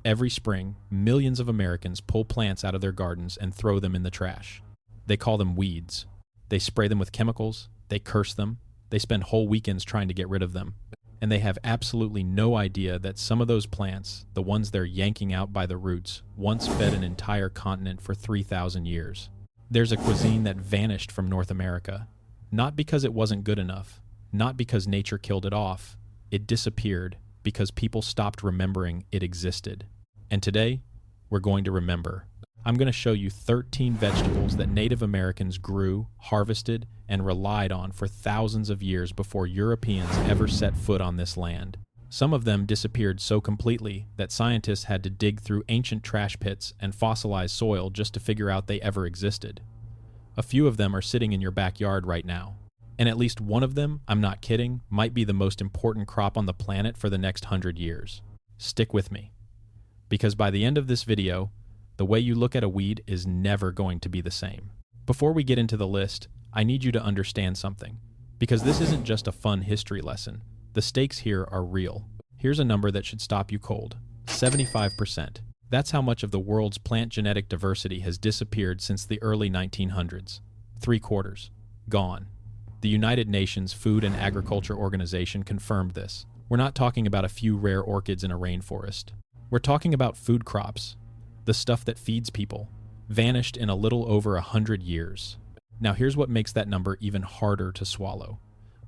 Every spring, millions of Americans pull plants out of their gardens and throw them in the trash. They call them weeds. They spray them with chemicals, they curse them, they spend whole weekends trying to get rid of them. And they have absolutely no idea that some of those plants, the ones they're yanking out by the roots, once fed an entire continent for 3,000 years. There's a cuisine that vanished from North America, not because it wasn't good enough, not because nature killed it off. It disappeared because people stopped remembering it existed. And today, we're going to remember. I'm going to show you 13 vegetables that Native Americans grew, harvested, and relied on for thousands of years before Europeans ever set foot on this land. Some of them disappeared so completely that scientists had to dig through ancient trash pits and fossilize soil just to figure out they ever existed. A few of them are sitting in your backyard right now. And at least one of them, I'm not kidding, might be the most important crop on the planet for the next 100 years. Stick with me. Because by the end of this video, the way you look at a weed is never going to be the same. Before we get into the list, I need you to understand something. Because this isn't just a fun history lesson. The stakes here are real. Here's a number that should stop you cold. 75%. That's how much of the world's plant genetic diversity has disappeared since the early 1900s. 3/4. Gone. The United Nations Food and Agriculture Organization confirmed this. We're not talking about a few rare orchids in a rainforest. We're talking about food crops, the stuff that feeds people, vanished in a little over 100 years. Now here's what makes that number even harder to swallow.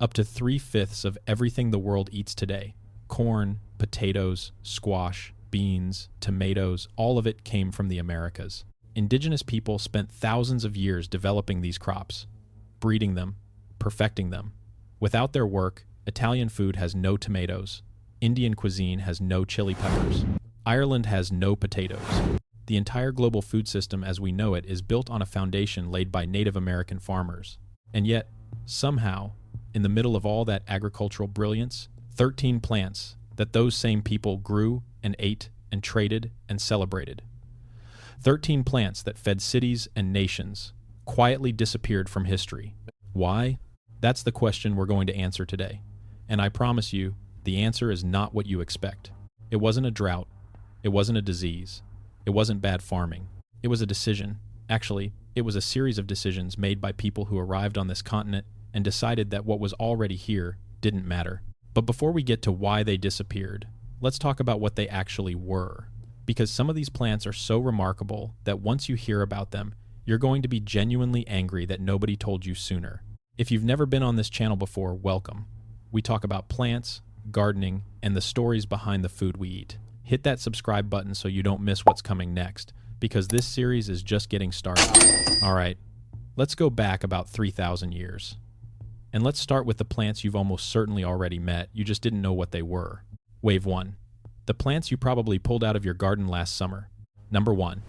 Up to 3/5 of everything the world eats today, corn, potatoes, squash, beans, tomatoes, all of it came from the Americas. Indigenous people spent thousands of years developing these crops, breeding them, perfecting them. Without their work, Italian food has no tomatoes. Indian cuisine has no chili peppers. Ireland has no potatoes. The entire global food system as we know it is built on a foundation laid by Native American farmers. And yet, somehow, in the middle of all that agricultural brilliance, 13 plants that those same people grew and ate and traded and celebrated. 13 plants that fed cities and nations quietly disappeared from history. Why? That's the question we're going to answer today. And I promise you, the answer is not what you expect. It wasn't a drought. It wasn't a disease. It wasn't bad farming. It was a decision. Actually, it was a series of decisions made by people who arrived on this continent and decided that what was already here didn't matter. But before we get to why they disappeared, let's talk about what they actually were. Because some of these plants are so remarkable that once you hear about them, you're going to be genuinely angry that nobody told you sooner. If you've never been on this channel before, welcome. We talk about plants, gardening, and the stories behind the food we eat. Hit that subscribe button so you don't miss what's coming next, because this series is just getting started. Alright, let's go back about 3,000 years. And let's start with the plants you've almost certainly already met, you just didn't know what they were. Wave 1. The plants you probably pulled out of your garden last summer. Number 1.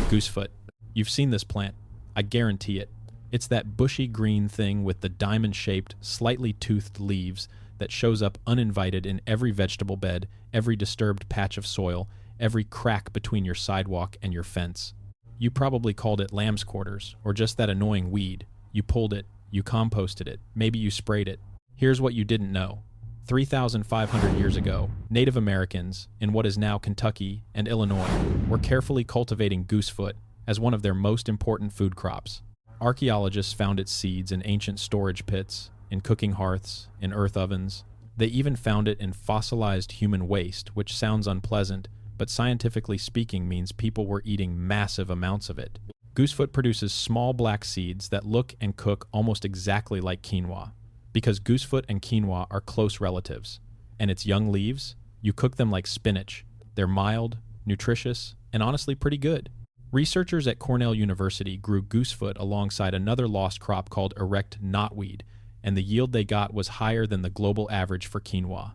Goosefoot. You've seen this plant. I guarantee it. It's that bushy green thing with the diamond-shaped, slightly toothed leaves that shows up uninvited in every vegetable bed, every disturbed patch of soil, every crack between your sidewalk and your fence. You probably called it lamb's quarters, or just that annoying weed. You pulled it, you composted it, maybe you sprayed it. Here's what you didn't know. 3,500 years ago, Native Americans, in what is now Kentucky and Illinois, were carefully cultivating goosefoot as one of their most important food crops. Archaeologists found its seeds in ancient storage pits, in cooking hearths, in earth ovens. They even found it in fossilized human waste, which sounds unpleasant, but scientifically speaking means people were eating massive amounts of it. Goosefoot produces small black seeds that look and cook almost exactly like quinoa. Because goosefoot and quinoa are close relatives, and its young leaves, you cook them like spinach. They're mild, nutritious, and honestly pretty good. Researchers at Cornell University grew goosefoot alongside another lost crop called erect knotweed, and the yield they got was higher than the global average for quinoa.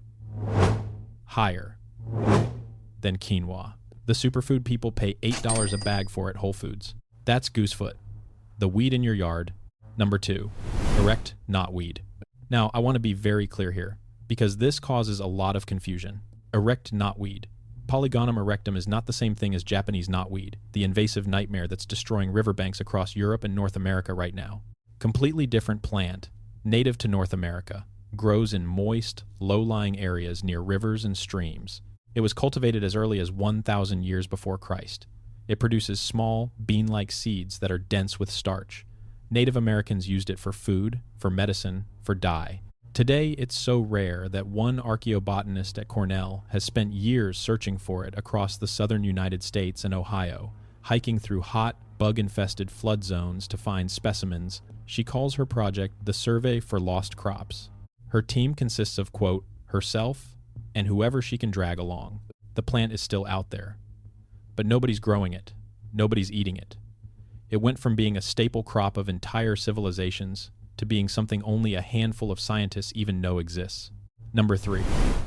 Higher than quinoa. The superfood people pay $8 a bag for at Whole Foods. That's goosefoot, the weed in your yard. Number 2, erect knotweed. Now, I want to be very clear here, because this causes a lot of confusion. Erect knotweed. Polygonum erectum is not the same thing as Japanese knotweed, the invasive nightmare that's destroying riverbanks across Europe and North America right now. Completely different plant, native to North America, grows in moist, low-lying areas near rivers and streams. It was cultivated as early as 1,000 years before Christ. It produces small, bean-like seeds that are dense with starch. Native Americans used it for food, for medicine, for dye. Today, it's so rare that one archaeobotanist at Cornell has spent years searching for it across the southern United States and Ohio, hiking through hot, bug-infested flood zones to find specimens. She calls her project the Survey for Lost Crops. Her team consists of, quote, herself and whoever she can drag along. The plant is still out there, but nobody's growing it. Nobody's eating it. It went from being a staple crop of entire civilizations to being something only a handful of scientists even know exists. Number 3,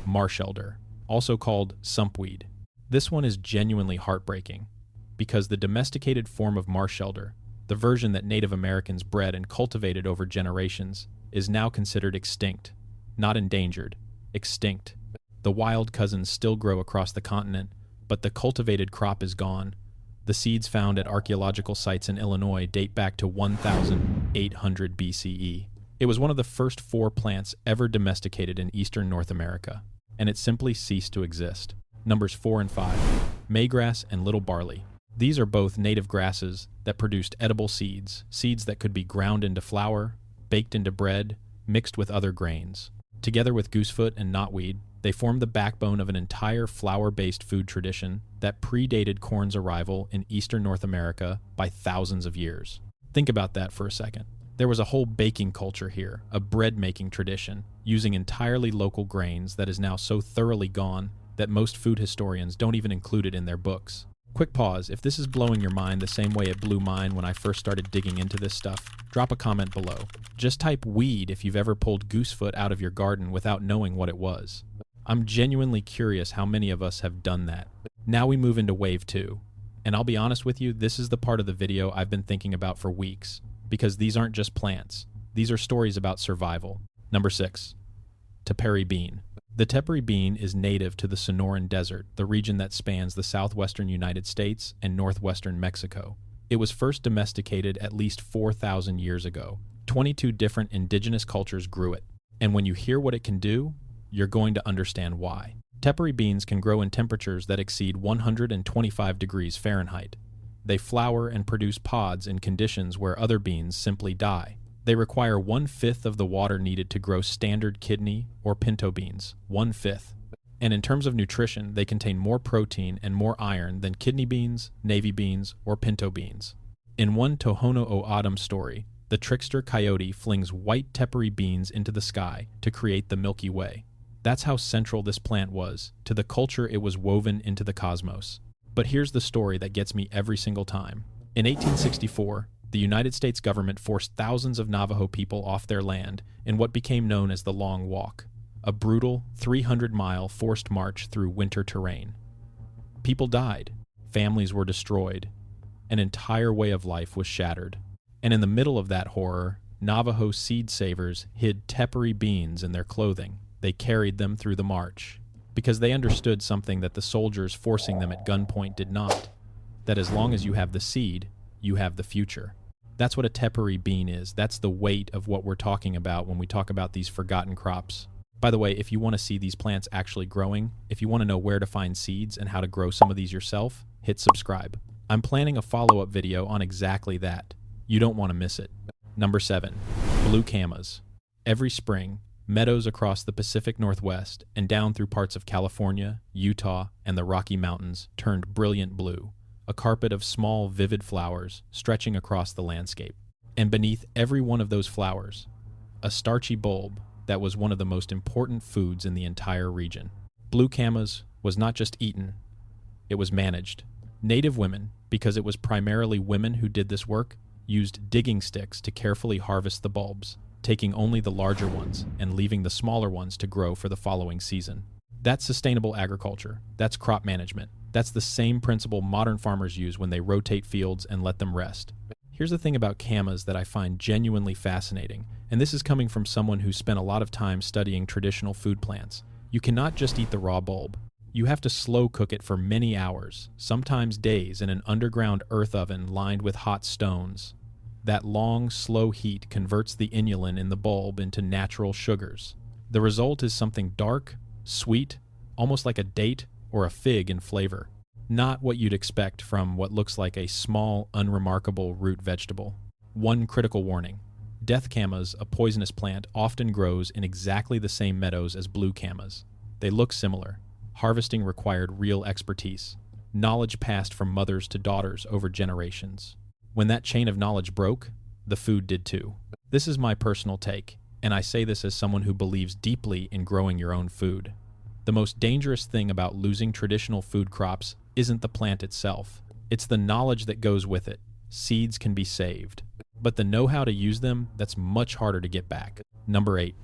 marsh elder, also called sumpweed. This one is genuinely heartbreaking because the domesticated form of marsh elder, the version that Native Americans bred and cultivated over generations, is now considered extinct. Not endangered, extinct. The wild cousins still grow across the continent, but the cultivated crop is gone. The seeds found at archaeological sites in Illinois date back to 1,800 BCE. It was one of the first 4 plants ever domesticated in eastern North America, and it simply ceased to exist. Numbers 4 and 5, maygrass and little barley. These are both native grasses that produced edible seeds, seeds that could be ground into flour, baked into bread, mixed with other grains. Together with goosefoot and knotweed, they formed the backbone of an entire flour-based food tradition that predated corn's arrival in eastern North America by thousands of years. Think about that for a second. There was a whole baking culture here, a bread-making tradition, using entirely local grains that is now so thoroughly gone that most food historians don't even include it in their books. Quick pause, if this is blowing your mind the same way it blew mine when I first started digging into this stuff, drop a comment below. Just type weed if you've ever pulled goosefoot out of your garden without knowing what it was. I'm genuinely curious how many of us have done that. Now we move into wave 2. And I'll be honest with you, this is the part of the video I've been thinking about for weeks, because these aren't just plants. These are stories about survival. Number 6, tepary bean. The tepary bean is native to the Sonoran Desert, the region that spans the southwestern United States and northwestern Mexico. It was first domesticated at least 4,000 years ago. 22 different indigenous cultures grew it. And when you hear what it can do, you're going to understand why. Tepary beans can grow in temperatures that exceed 125 degrees Fahrenheit. They flower and produce pods in conditions where other beans simply die. They require 1/5 of the water needed to grow standard kidney or pinto beans, 1/5. And in terms of nutrition, they contain more protein and more iron than kidney beans, navy beans, or pinto beans. In one Tohono O'odham story, the trickster coyote flings white tepary beans into the sky to create the Milky Way. That's how central this plant was to the culture it was woven into the cosmos. But here's the story that gets me every single time. In 1864, the United States government forced thousands of Navajo people off their land in what became known as the Long Walk, a brutal 300-mile forced march through winter terrain. People died, families were destroyed, an entire way of life was shattered. And in the middle of that horror, Navajo seed savers hid tepary beans in their clothing. They carried them through the march, because they understood something that the soldiers forcing them at gunpoint did not, that as long as you have the seed, you have the future. That's what a tepary bean is. That's the weight of what we're talking about when we talk about these forgotten crops. By the way, if you want to see these plants actually growing, if you want to know where to find seeds and how to grow some of these yourself, hit subscribe. I'm planning a follow-up video on exactly that. You don't want to miss it. Number 7, blue camas. Every spring, meadows across the Pacific Northwest and down through parts of California, Utah, and the Rocky Mountains turned brilliant blue, a carpet of small, vivid flowers stretching across the landscape. And beneath every one of those flowers, a starchy bulb that was one of the most important foods in the entire region. Blue camas was not just eaten, it was managed. Native women, because it was primarily women who did this work, used digging sticks to carefully harvest the bulbs, taking only the larger ones and leaving the smaller ones to grow for the following season. That's sustainable agriculture. That's crop management. That's the same principle modern farmers use when they rotate fields and let them rest. Here's the thing about camas that I find genuinely fascinating, and this is coming from someone who spent a lot of time studying traditional food plants. You cannot just eat the raw bulb. You have to slow cook it for many hours, sometimes days, in an underground earth oven lined with hot stones. That long, slow heat converts the inulin in the bulb into natural sugars. The result is something dark, sweet, almost like a date or a fig in flavor. Not what you'd expect from what looks like a small, unremarkable root vegetable. One critical warning. Death camas, a poisonous plant, often grows in exactly the same meadows as blue camas. They look similar. Harvesting required real expertise. Knowledge passed from mothers to daughters over generations. When that chain of knowledge broke, the food did too. This is my personal take, and I say this as someone who believes deeply in growing your own food. The most dangerous thing about losing traditional food crops isn't the plant itself. It's the knowledge that goes with it. Seeds can be saved, but the know-how to use them, that's much harder to get back. Number 8.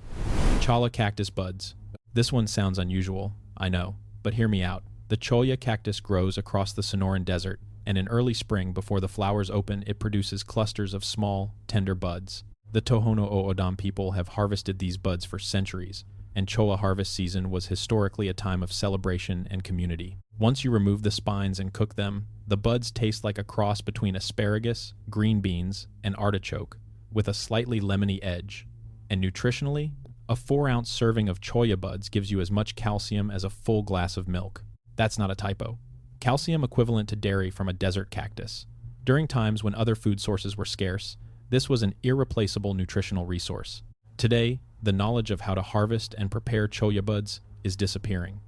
Cholla cactus buds. This one sounds unusual, I know, but hear me out. The cholla cactus grows across the Sonoran Desert, and in early spring, before the flowers open, it produces clusters of small, tender buds. The Tohono O'odham people have harvested these buds for centuries, and cholla harvest season was historically a time of celebration and community. Once you remove the spines and cook them, the buds taste like a cross between asparagus, green beans, and artichoke, with a slightly lemony edge. And nutritionally, a 4-ounce serving of cholla buds gives you as much calcium as a full glass of milk. That's not a typo. Calcium equivalent to dairy from a desert cactus. During times when other food sources were scarce, this was an irreplaceable nutritional resource. Today, the knowledge of how to harvest and prepare cholla buds is disappearing.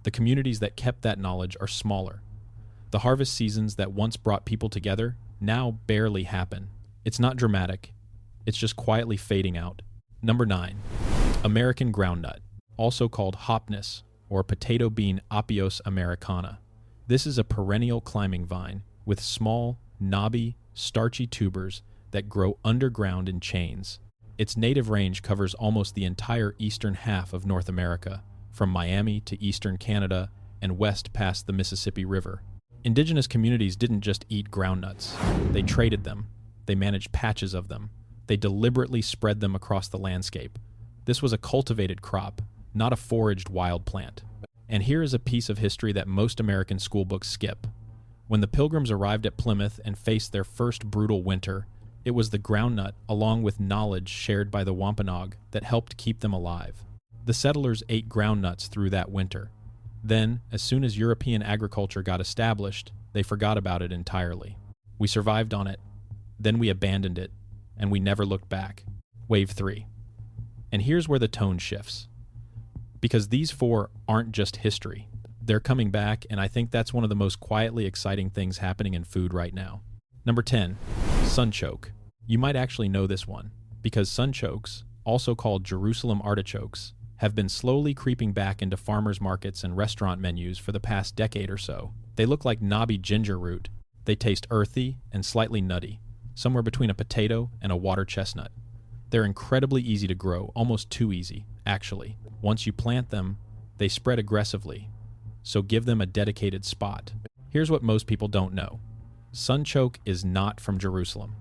The communities that kept that knowledge are smaller. The harvest seasons that once brought people together now barely happen. It's not dramatic. It's just quietly fading out. Number 9. American groundnut, also called hopness or potato bean Apios americana. This is a perennial climbing vine with small, knobby, starchy tubers that grow underground in chains. Its native range covers almost the entire eastern half of North America, from Miami to eastern Canada and west past the Mississippi River. Indigenous communities didn't just eat groundnuts. They traded them. They managed patches of them. They deliberately spread them across the landscape. This was a cultivated crop, not a foraged wild plant. And here is a piece of history that most American schoolbooks skip. When the Pilgrims arrived at Plymouth and faced their first brutal winter, it was the groundnut, along with knowledge shared by the Wampanoag, that helped keep them alive. The settlers ate groundnuts through that winter. Then, as soon as European agriculture got established, they forgot about it entirely. We survived on it, then we abandoned it, and we never looked back. Wave 3. And here's where the tone shifts. Because these 4 aren't just history. They're coming back, and I think that's one of the most quietly exciting things happening in food right now. Number 10. Sunchoke. You might actually know this one, because sunchokes, also called Jerusalem artichokes, have been slowly creeping back into farmers' markets and restaurant menus for the past decade or so. They look like knobby ginger root. They taste earthy and slightly nutty, somewhere between a potato and a water chestnut. They're incredibly easy to grow, almost too easy, actually. Once you plant them, they spread aggressively, so give them a dedicated spot. Here's what most people don't know. Sunchoke is not from Jerusalem.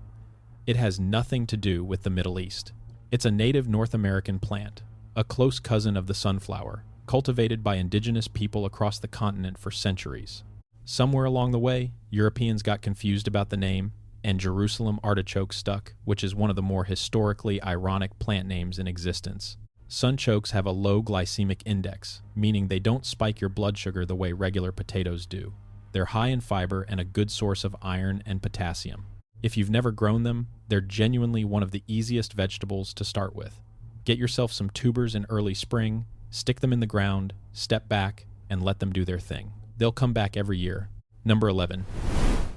It has nothing to do with the Middle East. It's a native North American plant, a close cousin of the sunflower, cultivated by indigenous people across the continent for centuries. Somewhere along the way, Europeans got confused about the name, and Jerusalem artichoke stuck, which is one of the more historically ironic plant names in existence. Sunchokes have a low glycemic index, meaning they don't spike your blood sugar the way regular potatoes do. They're high in fiber and a good source of iron and potassium. If you've never grown them, they're genuinely one of the easiest vegetables to start with. Get yourself some tubers in early spring, stick them in the ground, step back, and let them do their thing. They'll come back every year. Number 11.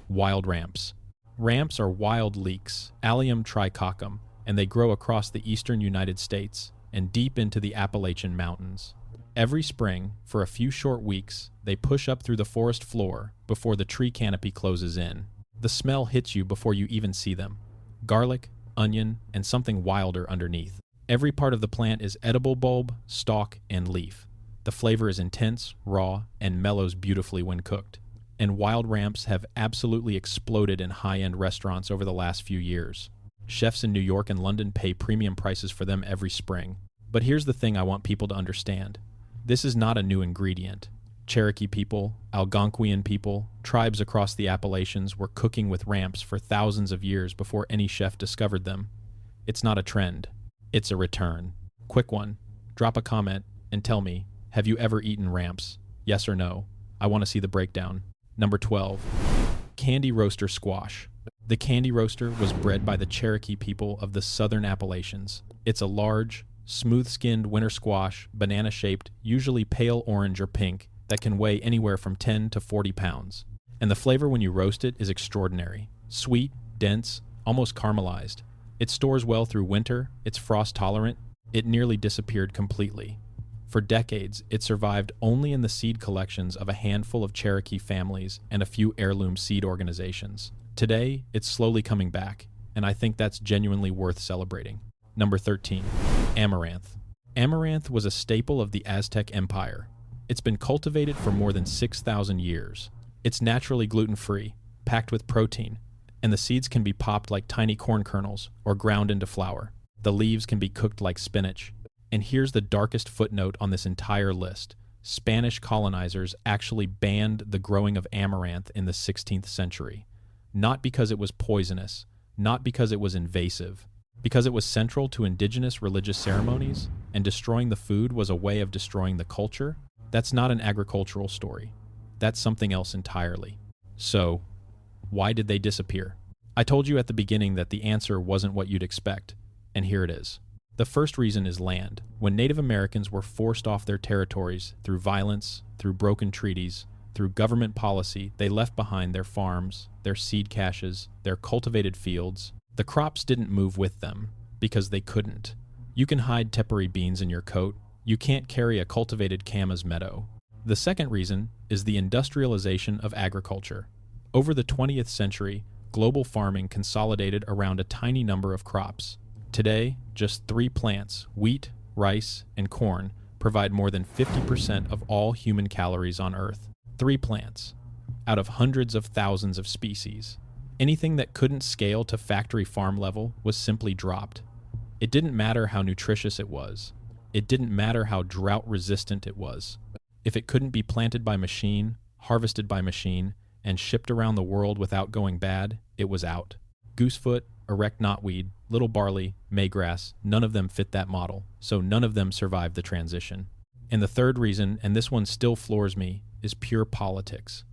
Wild ramps. Ramps are wild leeks, Allium tricoccum, and they grow across the eastern United States and deep into the Appalachian Mountains. Every spring, for a few short weeks, they push up through the forest floor before the tree canopy closes in. The smell hits you before you even see them. Garlic, onion, and something wilder underneath. Every part of the plant is edible bulb, stalk, and leaf. The flavor is intense, raw, and mellows beautifully when cooked. And wild ramps have absolutely exploded in high-end restaurants over the last few years. Chefs in New York and London pay premium prices for them every spring. But here's the thing I want people to understand. This is not a new ingredient. Cherokee people, Algonquian people, tribes across the Appalachians were cooking with ramps for thousands of years before any chef discovered them. It's not a trend. It's a return. Quick one. Drop a comment and tell me, have you ever eaten ramps? Yes or no? I want to see the breakdown. Number 12. Candy roaster squash. The candy roaster was bred by the Cherokee people of the southern Appalachians. It's a large, smooth-skinned winter squash, banana-shaped, usually pale orange or pink, that can weigh anywhere from 10 to 40 pounds. And the flavor when you roast it is extraordinary. Sweet, dense, almost caramelized. It stores well through winter, it's frost-tolerant, it nearly disappeared completely. For decades, it survived only in the seed collections of a handful of Cherokee families and a few heirloom seed organizations. Today, it's slowly coming back, and I think that's genuinely worth celebrating. Number 13. Amaranth. Amaranth was a staple of the Aztec Empire. It's been cultivated for more than 6,000 years. It's naturally gluten-free, packed with protein, and the seeds can be popped like tiny corn kernels or ground into flour. The leaves can be cooked like spinach. And here's the darkest footnote on this entire list. Spanish colonizers actually banned the growing of amaranth in the 16th century. Not because it was poisonous, not because it was invasive, because it was central to indigenous religious ceremonies, and destroying the food was a way of destroying the culture. That's not an agricultural story. That's something else entirely. So, why did they disappear? I told you at the beginning that the answer wasn't what you'd expect, and here it is. The first reason is land. When Native Americans were forced off their territories through violence, through broken treaties, through government policy, they left behind their farms, their seed caches, their cultivated fields. The crops didn't move with them because they couldn't. You can hide tepary beans in your coat. You can't carry a cultivated camas meadow. The second reason is the industrialization of agriculture. Over the 20th century, global farming consolidated around a tiny number of crops. Today, just 3 plants, wheat, rice, and corn, provide more than 50% of all human calories on Earth. 3 plants, out of hundreds of thousands of species. Anything that couldn't scale to factory farm level was simply dropped. It didn't matter how nutritious it was. It didn't matter how drought-resistant it was. If it couldn't be planted by machine, harvested by machine, and shipped around the world without going bad, it was out. Goosefoot, erect knotweed, little barley, maygrass, none of them fit that model, so none of them survived the transition. And the third reason, and this one still floors me, is pure politics.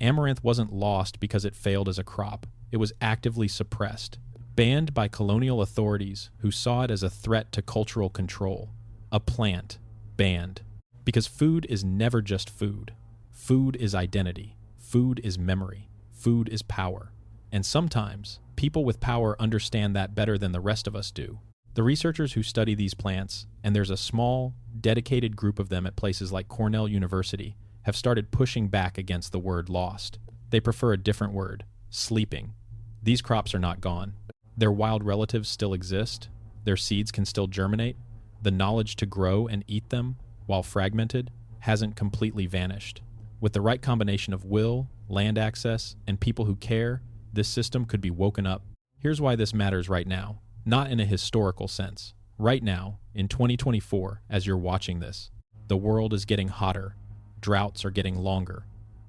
Amaranth wasn't lost because it failed as a crop. It was actively suppressed, banned by colonial authorities who saw it as a threat to cultural control. A plant, banned. Because food is never just food. Food is identity. Food is memory. Food is power. And sometimes, people with power understand that better than the rest of us do. The researchers who study these plants, and there's a small, dedicated group of them at places like Cornell University, have started pushing back against the word lost. They prefer a different word, sleeping. These crops are not gone. Their wild relatives still exist. Their seeds can still germinate. The knowledge to grow and eat them, while fragmented, hasn't completely vanished. With the right combination of will, land access, and people who care, this system could be woken up. Here's why this matters right now, not in a historical sense. Right now, in 2024, as you're watching this, the world is getting hotter. Droughts are getting longer.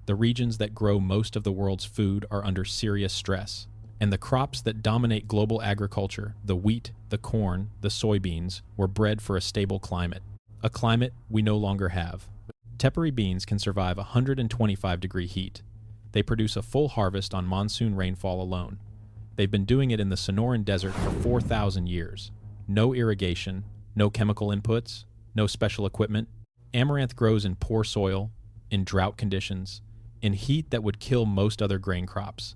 The regions that grow most of the world's food are under serious stress. And the crops that dominate global agriculture, the wheat, the corn, the soybeans, were bred for a stable climate. A climate we no longer have. Tepary beans can survive 125-degree heat. They produce a full harvest on monsoon rainfall alone. They've been doing it in the Sonoran Desert for 4,000 years. No irrigation, no chemical inputs, no special equipment. Amaranth grows in poor soil, in drought conditions, in heat that would kill most other grain crops.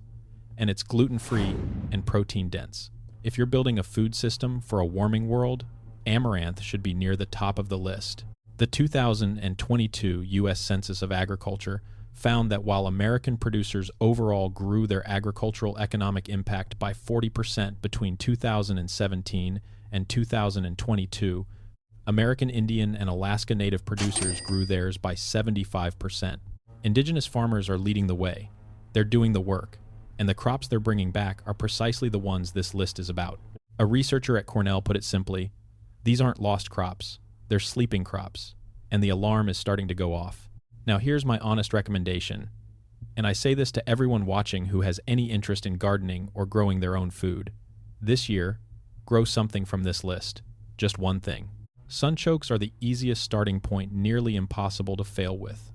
And it's gluten-free and protein-dense. If you're building a food system for a warming world, amaranth should be near the top of the list. The 2022 U.S. Census of Agriculture found that while American producers overall grew their agricultural economic impact by 40% between 2017 and 2022, American Indian and Alaska Native producers grew theirs by 75%. Indigenous farmers are leading the way. They're doing the work, and the crops they're bringing back are precisely the ones this list is about. A researcher at Cornell put it simply, these aren't lost crops, they're sleeping crops, and the alarm is starting to go off. Now here's my honest recommendation, and I say this to everyone watching who has any interest in gardening or growing their own food. This year, grow something from this list, just one thing. Sunchokes are the easiest starting point, nearly impossible to fail with.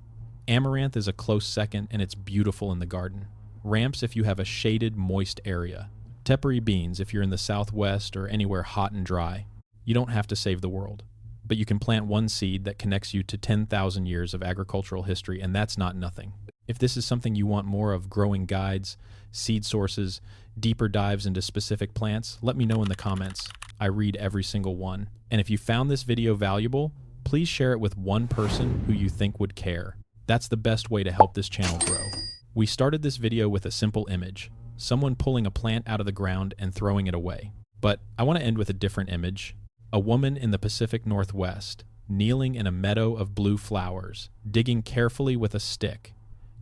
Amaranth is a close second, and it's beautiful in the garden. Ramps if you have a shaded, moist area. Tepary beans if you're in the southwest or anywhere hot and dry. You don't have to save the world, but you can plant one seed that connects you to 10,000 years of agricultural history, and that's not nothing. If this is something you want more of, growing guides, seed sources, deeper dives into specific plants, let me know in the comments. I read every single one. And if you found this video valuable, please share it with one person who you think would care. That's the best way to help this channel grow. We started this video with a simple image, someone pulling a plant out of the ground and throwing it away. But I want to end with a different image. A woman in the Pacific Northwest, kneeling in a meadow of blue flowers, digging carefully with a stick,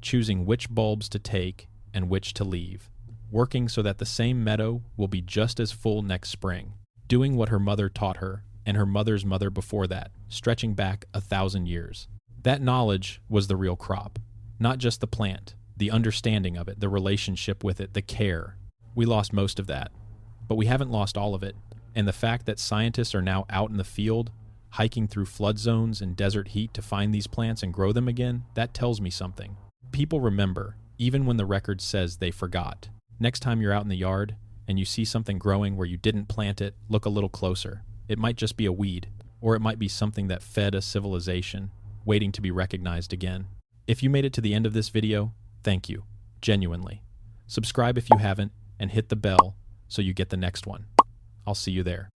choosing which bulbs to take and which to leave, working so that the same meadow will be just as full next spring, doing what her mother taught her and her mother's mother before that, stretching back 1,000 years. That knowledge was the real crop, not just the plant, the understanding of it, the relationship with it, the care. We lost most of that, but we haven't lost all of it. And the fact that scientists are now out in the field, hiking through flood zones and desert heat to find these plants and grow them again, that tells me something. People remember, even when the record says they forgot. Next time you're out in the yard and you see something growing where you didn't plant it, look a little closer. It might just be a weed, or it might be something that fed a civilization, waiting to be recognized again. If you made it to the end of this video, thank you, genuinely. Subscribe if you haven't, and hit the bell so you get the next one. I'll see you there.